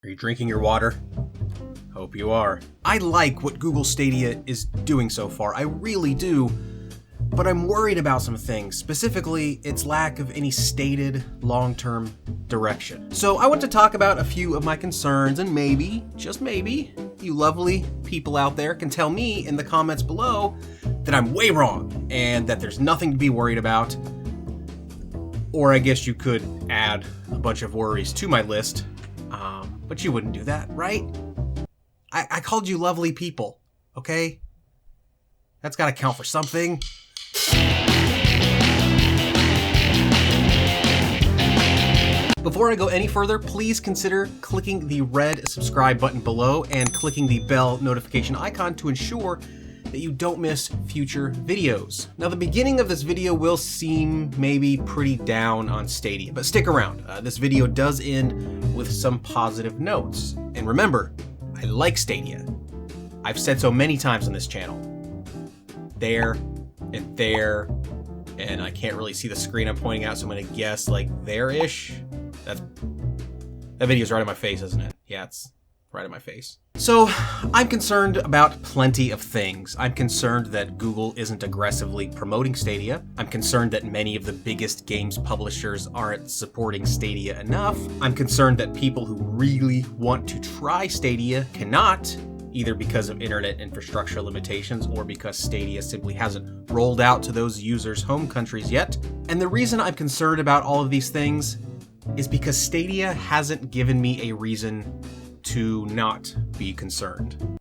Are you drinking your water? Hope you are. I like what Google Stadia is doing so far, I really do, but I'm worried about some things, specifically its lack of any stated long-term direction. So I want to talk about a few of my concerns, and maybe, just maybe, you lovely people out there can tell me in the comments below that I'm way wrong and that there's nothing to be worried about. Or I guess you could add a bunch of worries to my list, but you wouldn't do that, right? I called you lovely people, okay? That's gotta count for something. Before I go any further, please consider clicking the red subscribe button below and clicking the bell notification icon to ensure that you don't miss future videos. Now, the beginning of this video will seem maybe pretty down on Stadia, but stick around. This video does end with some positive notes. And remember, I like Stadia. I've said so many times on this channel. There, and I can't really see the screen I'm pointing out, so I'm gonna guess like there-ish. That video's right in my face, isn't it? Yeah, it's right in my face. So, I'm concerned about plenty of things. I'm concerned that Google isn't aggressively promoting Stadia. I'm concerned that many of the biggest games publishers aren't supporting Stadia enough. I'm concerned that people who really want to try Stadia cannot, either because of internet infrastructure limitations or because Stadia simply hasn't rolled out to those users' home countries yet. And the reason I'm concerned about all of these things is because Stadia hasn't given me a reason to not be concerned.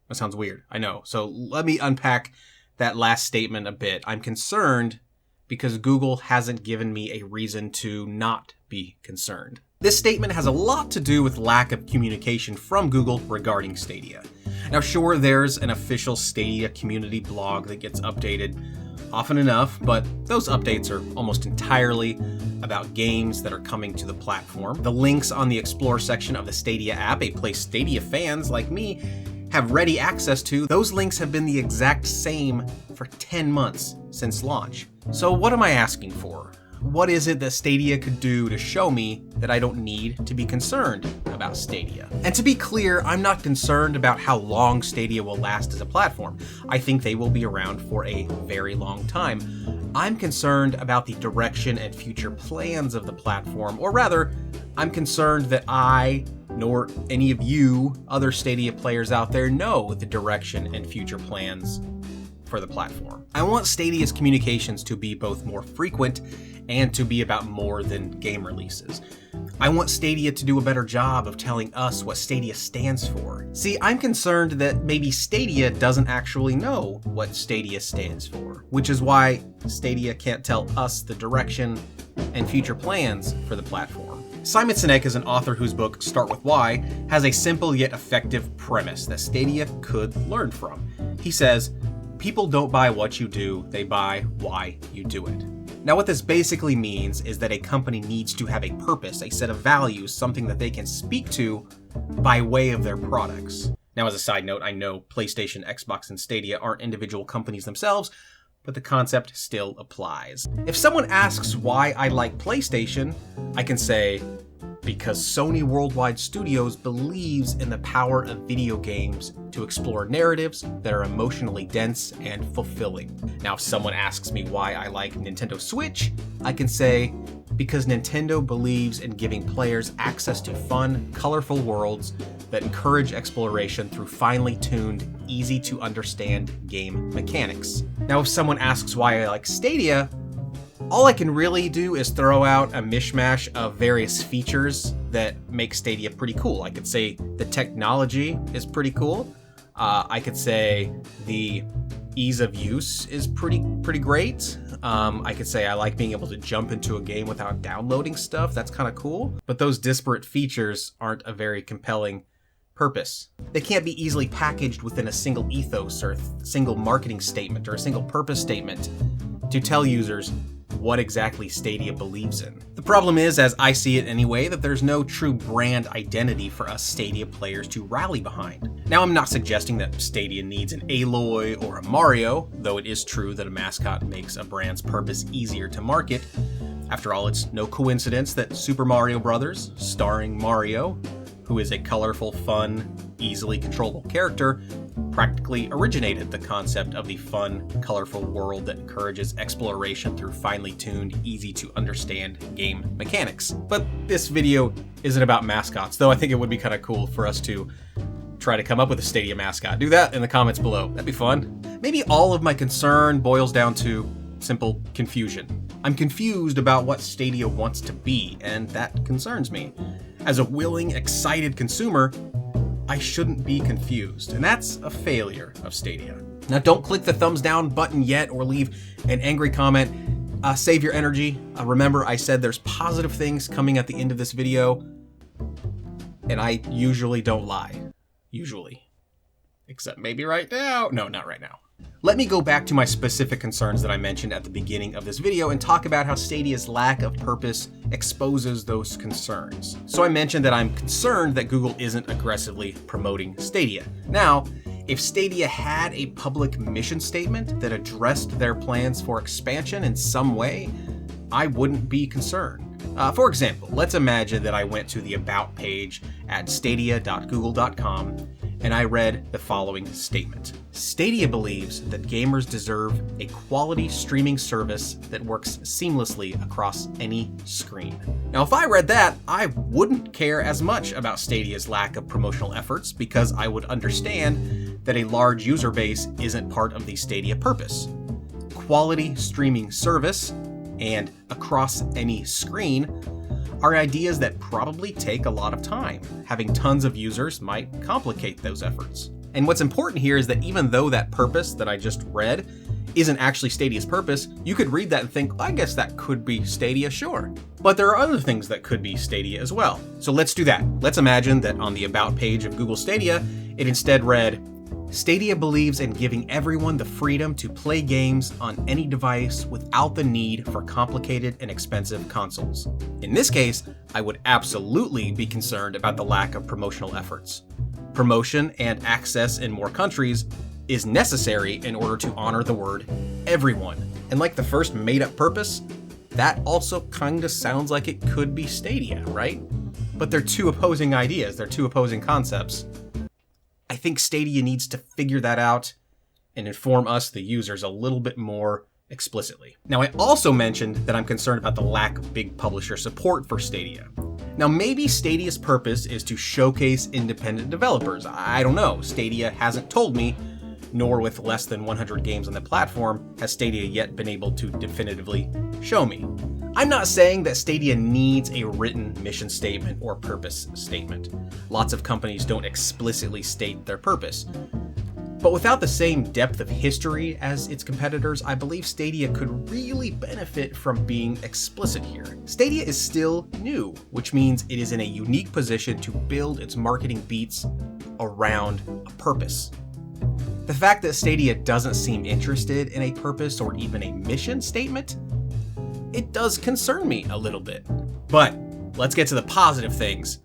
That sounds weird, I know. So let me unpack that last statement a bit. I'm concerned because Google hasn't given me a reason to not be concerned. This statement has a lot to do with lack of communication from Google regarding Stadia. Now sure, there's an official Stadia community blog that gets updated often enough, but those updates are almost entirely about games that are coming to the platform. The links on the Explore section of the Stadia app, a place Stadia fans like me have ready access to, those links have been the exact same for 10 months since launch. So what am I asking for? What is it that Stadia could do to show me that I don't need to be concerned about Stadia? And to be clear, I'm not concerned about how long Stadia will last as a platform. I think they will be around for a very long time. I'm concerned about the direction and future plans of the platform, or rather, I'm concerned that I, nor any of you other Stadia players out there, know the direction and future plans for the platform. I want Stadia's communications to be both more frequent and to be about more than game releases. I want Stadia to do a better job of telling us what Stadia stands for. See, I'm concerned that maybe Stadia doesn't actually know what Stadia stands for, which is why Stadia can't tell us the direction and future plans for the platform. Simon Sinek is an author whose book, Start With Why, has a simple yet effective premise that Stadia could learn from. He says, people don't buy what you do, they buy why you do it. Now what this basically means is that a company needs to have a purpose, a set of values, something that they can speak to by way of their products. Now as a side note, I know PlayStation, Xbox, and Stadia aren't individual companies themselves, but the concept still applies. If someone asks why I like PlayStation, I can say, because Sony Worldwide Studios believes in the power of video games to explore narratives that are emotionally dense and fulfilling. Now, if someone asks me why I like Nintendo Switch, I can say, because Nintendo believes in giving players access to fun, colorful worlds that encourage exploration through finely tuned, easy to understand game mechanics. Now, if someone asks why I like Stadia, all I can really do is throw out a mishmash of various features that make Stadia pretty cool. I could say the technology is pretty cool. I could say the ease of use is pretty great. I could say I like being able to jump into a game without downloading stuff. That's kind of cool. But those disparate features aren't a very compelling purpose. They can't be easily packaged within a single ethos or single marketing statement or a single purpose statement to tell users what exactly Stadia believes in. The problem is, as I see it anyway, that there's no true brand identity for us Stadia players to rally behind. Now, I'm not suggesting that Stadia needs an Aloy or a Mario, though it is true that a mascot makes a brand's purpose easier to market. After all, it's no coincidence that Super Mario Bros., starring Mario, who is a colorful, fun, easily controllable character, practically originated the concept of the fun, colorful world that encourages exploration through finely tuned, easy to understand game mechanics. But this video isn't about mascots, though I think it would be kind of cool for us to try to come up with a Stadia mascot. Do that in the comments below. That'd be fun. Maybe all of my concern boils down to simple confusion. I'm confused about what Stadia wants to be, and that concerns me. As a willing, excited consumer, I shouldn't be confused, and that's a failure of Stadia. Now, don't click the thumbs down button yet or leave an angry comment. Save your energy. Remember, I said there's positive things coming at the end of this video, and I usually don't lie. Usually. Except maybe right now. No, not right now. Let me go back to my specific concerns that I mentioned at the beginning of this video and talk about how Stadia's lack of purpose exposes those concerns. So I mentioned that I'm concerned that Google isn't aggressively promoting Stadia. Now, if Stadia had a public mission statement that addressed their plans for expansion in some way, I wouldn't be concerned. For example, let's imagine that I went to the About page at stadia.google.com and I read the following statement. Stadia believes that gamers deserve a quality streaming service that works seamlessly across any screen. Now, if I read that, I wouldn't care as much about Stadia's lack of promotional efforts because I would understand that a large user base isn't part of the Stadia purpose. Quality streaming service and across any screen are ideas that probably take a lot of time. Having tons of users might complicate those efforts. And what's important here is that even though that purpose that I just read isn't actually Stadia's purpose, you could read that and think, I guess that could be Stadia, sure. But there are other things that could be Stadia as well. So let's do that. Let's imagine that on the About page of Google Stadia, it instead read, Stadia believes in giving everyone the freedom to play games on any device without the need for complicated and expensive consoles. In this case, I would absolutely be concerned about the lack of promotional efforts. Promotion and access in more countries is necessary in order to honor the word everyone. And like the first made-up purpose, that also kinda sounds like it could be Stadia, right? But they're two opposing ideas, they're two opposing concepts. I think Stadia needs to figure that out and inform us, the users, a little bit more explicitly. Now, I also mentioned that I'm concerned about the lack of big publisher support for Stadia. Now, maybe Stadia's purpose is to showcase independent developers. I don't know. Stadia hasn't told me, nor with less than 100 games on the platform has Stadia yet been able to definitively show me. I'm not saying that Stadia needs a written mission statement or purpose statement. Lots of companies don't explicitly state their purpose. But without the same depth of history as its competitors, I believe Stadia could really benefit from being explicit here. Stadia is still new, which means it is in a unique position to build its marketing beats around a purpose. The fact that Stadia doesn't seem interested in a purpose or even a mission statement, it does concern me a little bit. But let's get to the positive things.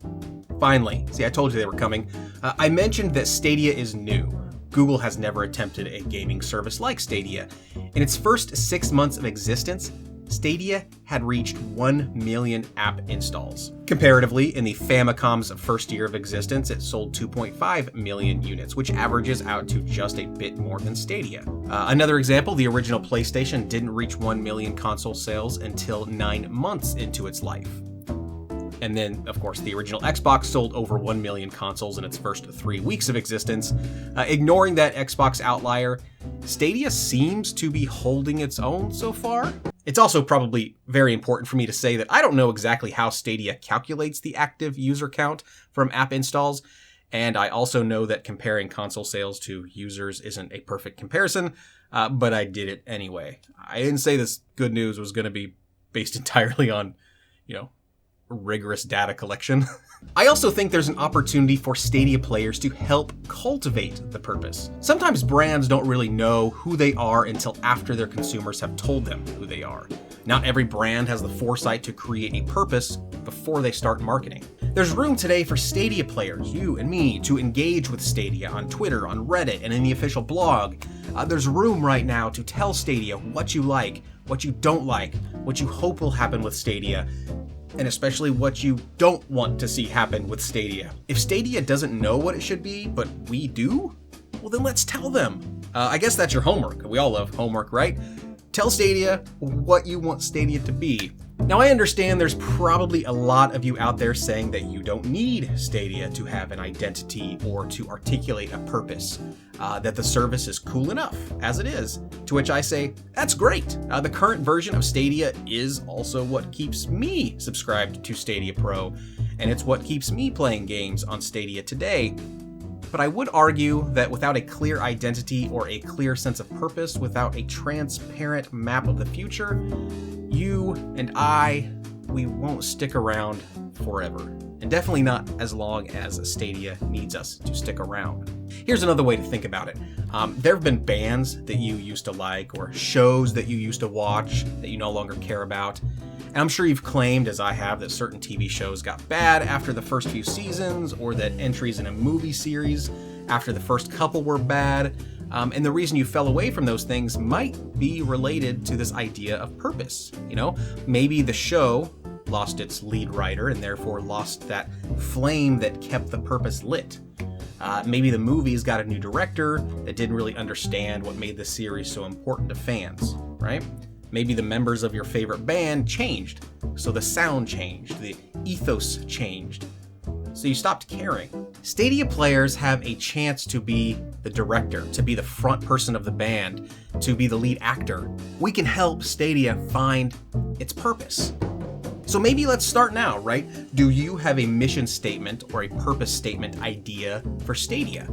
Finally, see, I told you they were coming. I mentioned that Stadia is new. Google has never attempted a gaming service like Stadia. In its first 6 months of existence, Stadia had reached 1 million app installs. Comparatively, in the Famicom's first year of existence, it sold 2.5 million units, which averages out to just a bit more than Stadia. Another example, the original PlayStation didn't reach 1 million console sales until 9 months into its life. And then, of course, the original Xbox sold over 1 million consoles in its first 3 weeks of existence. Ignoring that Xbox outlier, Stadia seems to be holding its own so far. It's also probably very important for me to say that I don't know exactly how Stadia calculates the active user count from app installs, and I also know that comparing console sales to users isn't a perfect comparison, but I did it anyway. I didn't say this good news was going to be based entirely on, rigorous data collection. I also think there's an opportunity for Stadia players to help cultivate the purpose. Sometimes brands don't really know who they are until after their consumers have told them who they are. Not every brand has the foresight to create a purpose before they start marketing. There's room today for Stadia players, you and me, to engage with Stadia on Twitter, on Reddit, and in the official blog. There's room right now to tell Stadia what you like, what you don't like, what you hope will happen with Stadia, and especially what you don't want to see happen with Stadia. If Stadia doesn't know what it should be, but we do, well then let's tell them. I guess that's your homework. We all love homework, right? Tell Stadia what you want Stadia to be. Now, I understand there's probably a lot of you out there saying that you don't need Stadia to have an identity or to articulate a purpose, that the service is cool enough as it is, to which I say, that's great. The current version of Stadia is also what keeps me subscribed to Stadia Pro, and it's what keeps me playing games on Stadia today. But I would argue that without a clear identity or a clear sense of purpose, without a transparent map of the future, you and we won't stick around forever. And definitely not as long as Stadia needs us to stick around. Here's another way to think about it. There have been bands that you used to like, or shows that you used to watch that you no longer care about. And I'm sure you've claimed, as I have, that certain TV shows got bad after the first few seasons, or that entries in a movie series after the first couple were bad. And the reason you fell away from those things might be related to this idea of purpose. You know, maybe the show lost its lead writer and therefore lost that flame that kept the purpose lit. Maybe the movies got a new director that didn't really understand what made the series so important to fans, right? Maybe the members of your favorite band changed, so the sound changed, the ethos changed, so you stopped caring. Stadia players have a chance to be the director, to be the front person of the band, to be the lead actor. We can help Stadia find its purpose. So maybe let's start now, right? Do you have a mission statement or a purpose statement idea for Stadia?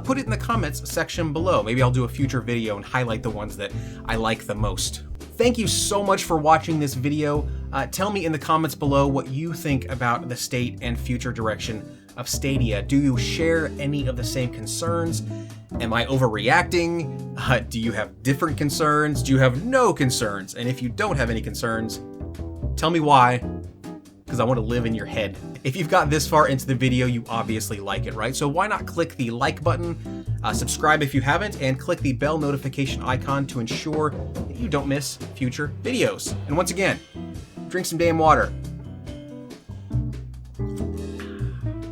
Put it in the comments section below. Maybe I'll do a future video and highlight the ones that I like the most. Thank you so much for watching this video. Tell me in the comments below what you think about the state and future direction of Stadia. Do you share any of the same concerns? Am I overreacting? Do you have different concerns? Do you have no concerns? And if you don't have any concerns, tell me why, because I want to live in your head. If you've got this far into the video, you obviously like it, right? So why not click the like button, subscribe if you haven't, and click the bell notification icon to ensure that you don't miss future videos. And once again, drink some damn water.